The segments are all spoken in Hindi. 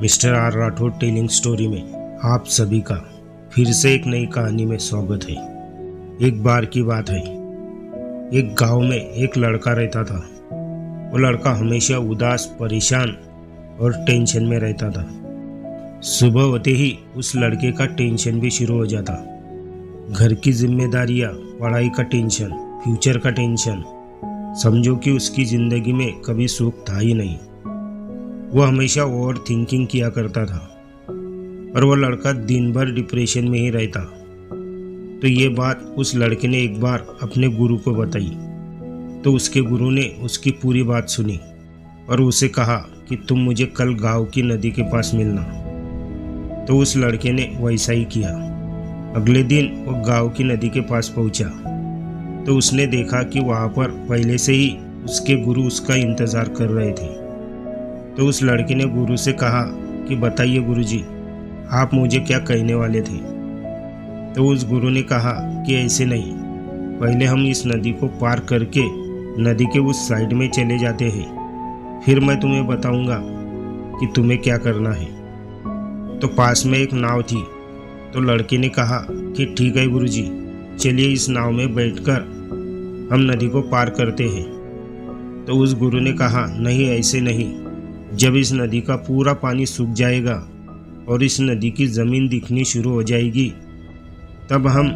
Mister R Rathore telling story में आप सभी का फिर से एक नई कहानी में स्वागत है। एक बार की बात है, एक गांव में एक लड़का रहता था। वो लड़का हमेशा उदास, परेशान और टेंशन में रहता था। सुबह होते ही उस लड़के का टेंशन भी शुरू हो जाता। घर की जिम्मेदारियां, पढ़ाई का टेंशन, फ्यूचर का टेंशन, समझो कि उसकी ज़िंदगी में कभी सुख था ही नहीं। वो हमेशा ओवर थिंकिंग किया करता था और वो लड़का दिन भर डिप्रेशन में ही रहता। तो ये बात उस लड़के ने एक बार अपने गुरु को बताई। तो उसके गुरु ने उसकी पूरी बात सुनी और उसे कहा कि तुम मुझे कल गांव की नदी के पास मिलना। तो उस लड़के ने वैसा ही किया। अगले दिन वो गांव की नदी के पास पहुंचा तो उसने देखा कि वहाँ पर पहले से ही उसके गुरु उसका इंतज़ार कर रहे थे। तो उस लड़के ने गुरु से कहा कि बताइए गुरुजी, आप मुझे क्या कहने वाले थे। तो उस गुरु ने कहा कि ऐसे नहीं, पहले हम इस नदी को पार करके नदी के उस साइड में चले जाते हैं, फिर मैं तुम्हें बताऊंगा कि तुम्हें क्या करना है। तो पास में एक नाव थी। तो लड़के ने कहा कि ठीक है गुरुजी, चलिए इस नाव में बैठकर हम नदी को पार करते हैं। तो उस गुरु ने कहा नहीं, ऐसे नहीं, जब इस नदी का पूरा पानी सूख जाएगा और इस नदी की ज़मीन दिखनी शुरू हो जाएगी, तब हम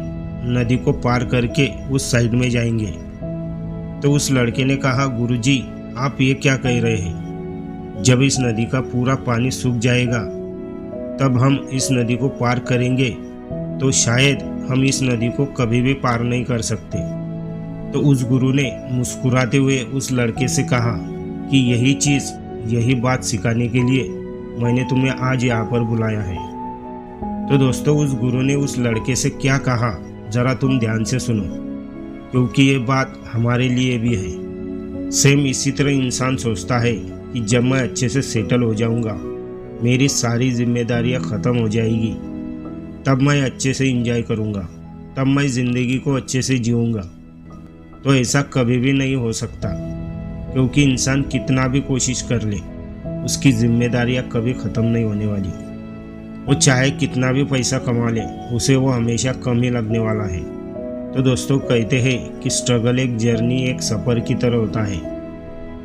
नदी को पार करके उस साइड में जाएंगे। तो उस लड़के ने कहा गुरुजी, आप ये क्या कह रहे हैं? जब इस नदी का पूरा पानी सूख जाएगा तब हम इस नदी को पार करेंगे, तो शायद हम इस नदी को कभी भी पार नहीं कर सकते। तो उस गुरु ने मुस्कुराते हुए उस लड़के से कहा कि यही बात सिखाने के लिए मैंने तुम्हें आज यहाँ पर बुलाया है। तो दोस्तों, उस गुरु ने उस लड़के से क्या कहा ज़रा तुम ध्यान से सुनो, क्योंकि ये बात हमारे लिए भी है। सेम इसी तरह इंसान सोचता है कि जब मैं अच्छे से सेटल हो जाऊंगा, मेरी सारी जिम्मेदारियां ख़त्म हो जाएगी, तब मैं अच्छे से एंजॉय करूंगा, तब मैं ज़िंदगी को अच्छे से जीऊँगा। तो ऐसा कभी भी नहीं हो सकता, क्योंकि इंसान कितना भी कोशिश कर ले, उसकी जिम्मेदारियां कभी ख़त्म नहीं होने वाली। वो चाहे कितना भी पैसा कमा ले, उसे वो हमेशा कम ही लगने वाला है। तो दोस्तों, कहते हैं कि स्ट्रगल एक जर्नी, एक सफ़र की तरह होता है,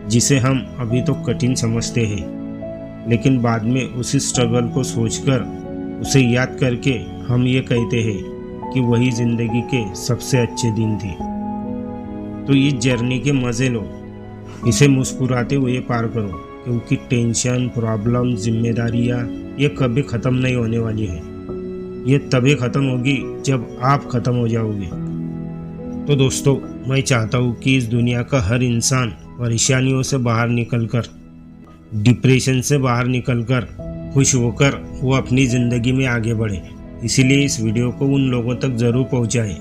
जिसे हम अभी तो कठिन समझते हैं, लेकिन बाद में उसी स्ट्रगल को सोचकर, उसे याद करके हम ये कहते हैं कि वही ज़िंदगी के सबसे अच्छे दिन थे। तो इस जर्नी के मज़े लो, इसे मुस्कुराते हुए पार करो, क्योंकि टेंशन, प्रॉब्लम, जिम्मेदारियाँ ये कभी ख़त्म नहीं होने वाली है। ये तभी ख़त्म होगी जब आप ख़त्म हो जाओगे। तो दोस्तों, मैं चाहता हूँ कि इस दुनिया का हर इंसान परेशानियों से बाहर निकलकर, डिप्रेशन से बाहर निकलकर, खुश होकर वो अपनी ज़िंदगी में आगे बढ़े। इसीलिए इस वीडियो को उन लोगों तक ज़रूर पहुँचाएं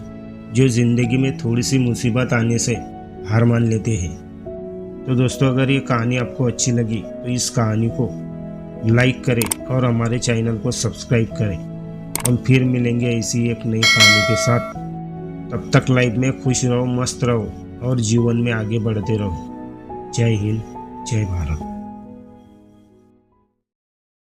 जो ज़िंदगी में थोड़ी सी मुसीबत आने से हार मान लेते हैं। तो दोस्तों, अगर ये कहानी आपको अच्छी लगी तो इस कहानी को लाइक करें और हमारे चैनल को सब्सक्राइब करें। हम फिर मिलेंगे ऐसी एक नई कहानी के साथ। तब तक लाइफ में खुश रहो, मस्त रहो और जीवन में आगे बढ़ते रहो। जय हिंद, जय भारत।